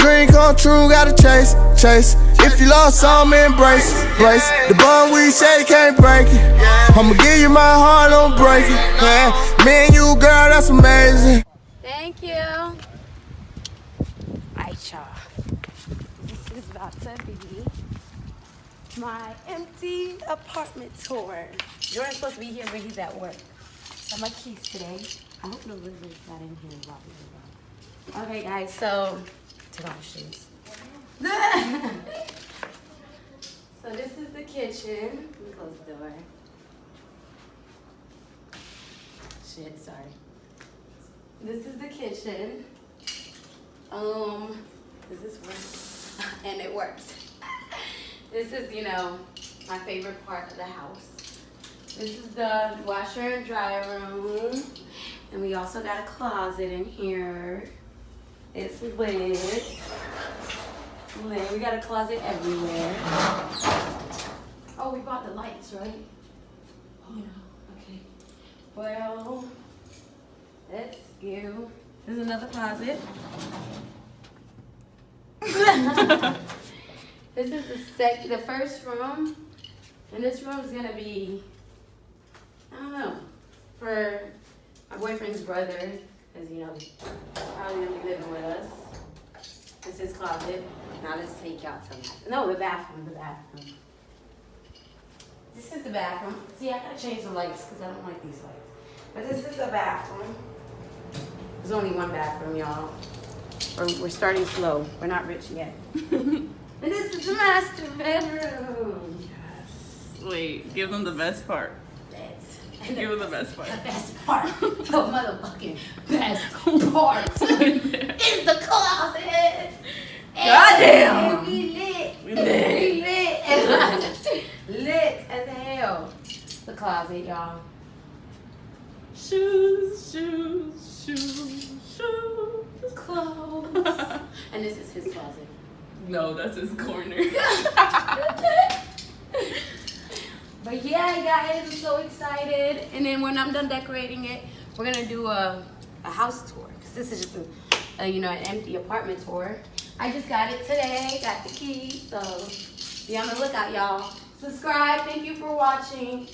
dream come true, gotta chase. If you lost some, embrace. The bond we share, can't break it. I'ma give you my heart, don't break it. Me and you, girl, that's amazing. Thank you. Alright, y'all. This is about to be my empty apartment tour. Jordan's supposed to be here, but he's at work. Got my keys today. I hope no lizards got in here while we were gone. Okay, guys, so take off your shoes. So this is the kitchen. Let me close the door. Shit, sorry. This is the kitchen. Does this work? And it works. This is, you know, my favorite part of the house. This is the washer and dryer room. And we also got a closet in here. It's lit. We got a closet everywhere. Oh, we bought the lights, right? Oh, yeah, okay. Well, let's go. There's another closet. This is the first room. And this room is gonna be, I don't know, for my boyfriend's brother, because you know, he's probably gonna be living with us. This is his closet. Now let's take y'all to the bathroom. This is the bathroom. See, I gotta change the lights because I don't like these lights. But this is the bathroom. There's only one bathroom, y'all. We're starting slow. We're not rich yet. And this is the master bedroom. Yes. Wait, give them the best part. Give them the best part. The best part. The motherfucking best part is the closet. Goddamn. We lit. We lit. Lit as hell. The closet, y'all. Shoes. Clothes. And this is his closet. No, that's his corner. But yeah, guys, I'm so excited. And then when I'm done decorating it, we're gonna do a house tour. Cause this is just an empty apartment tour. I just got it today, got the key. So be on the lookout, y'all. Subscribe, thank you for watching.